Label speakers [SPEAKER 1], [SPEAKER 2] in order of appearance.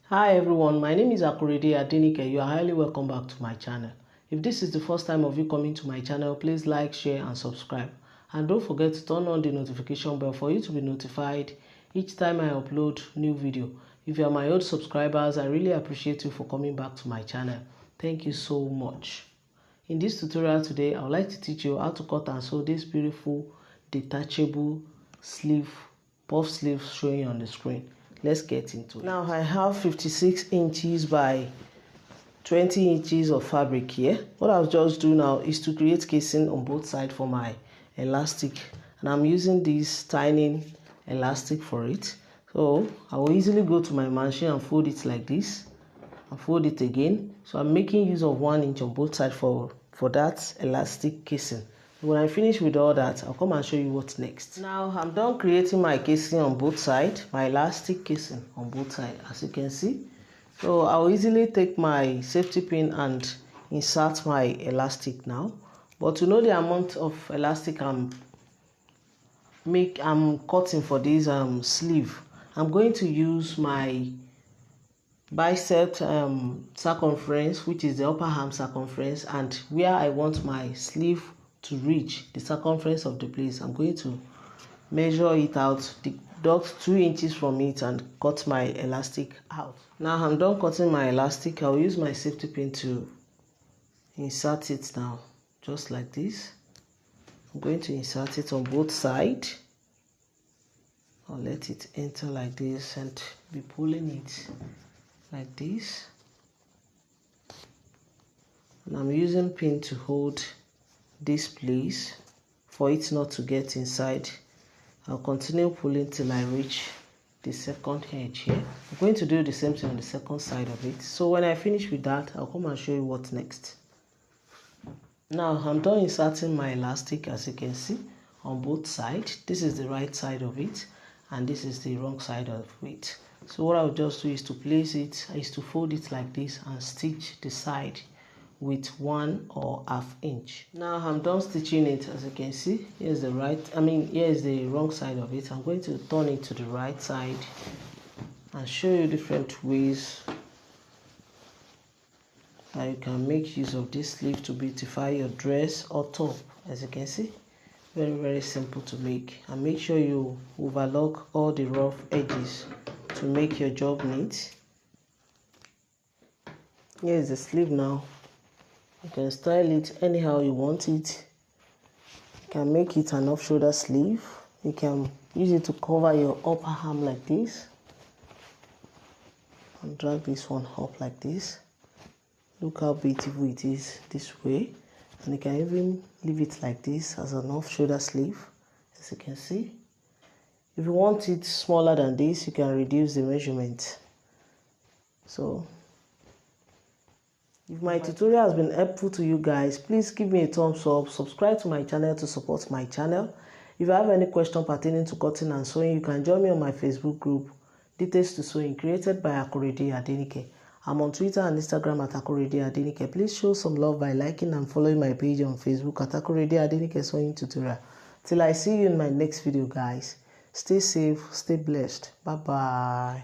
[SPEAKER 1] Hi everyone, my name is Adenike. You are highly welcome back to my channel. If this is the first time of you coming to my channel, please like, share and subscribe. And don't forget to turn on the notification bell for you to be notified each time I upload new video. If you are my old subscribers, I really appreciate you for coming back to my channel. Thank you so much. In this tutorial today, I would like to teach you how to cut and sew this beautiful detachable sleeve, puff sleeve showing on the screen. Let's get into it. Now I have 56 inches by 20 inches of fabric here. What I'll just do now is to create casing on both sides for my elastic, and I'm using this tiny elastic for it. So I will easily go to my machine and fold it like this and fold it again. So I'm making use of 1 inch on both sides for that elastic casing. When I finish with all that, I'll come and show you what's next. Now I'm done creating my casing on both sides, my elastic casing on both sides, as you can see. So I'll easily take my safety pin and insert my elastic now. But to know the amount of elastic I'm cutting for this sleeve, I'm going to use my bicep circumference, which is the upper arm circumference, and where I want my sleeve to reach the circumference of the place, I'm going to measure it out, deduct 2 inches from it and cut my elastic out. Now I'm done cutting my elastic. I'll use my safety pin to insert it now, just like this. I'm going to insert it on both sides. I'll let it enter like this and be pulling it like this. And I'm using pin to hold this place for it not to get inside. I'll continue pulling till I reach the second edge here. I'm going to do the same thing on the second side of it. So when I finish with that, I'll come and show you what's next. Now I'm done inserting my elastic, as you can see, on both sides. This is the right side of it and this is the wrong side of it. So what I'll just do is to place it, is to fold it like this and stitch the side with 1 or ½ inch. Now I'm done stitching it, as you can see. Here's the here is the wrong side of it. I'm going to turn it to the right side and show you different ways that you can make use of this sleeve to beautify your dress or top. As you can see, very simple to make. And make sure you overlock all the rough edges to make your job neat. Here is the sleeve now. You can style it anyhow you want it. You can make it an off-shoulder sleeve. You can use it to cover your upper arm like this. And drag this one up like this. Look how beautiful it is this way. And you can even leave it like this as an off-shoulder sleeve, as you can see. If you want it smaller than this, you can reduce the measurement. So if my tutorial has been helpful to you guys, please give me a thumbs up, subscribe to my channel to support my channel. If you have any question pertaining to cutting and sewing, you can join me on my Facebook group, Details to Sewing, created by Adenike. I'm on Twitter and Instagram at Adenike. Please show some love by liking and following my page on Facebook at Adenike Sewing Tutorial. Till I see you in my next video, guys. Stay safe, stay blessed. Bye bye.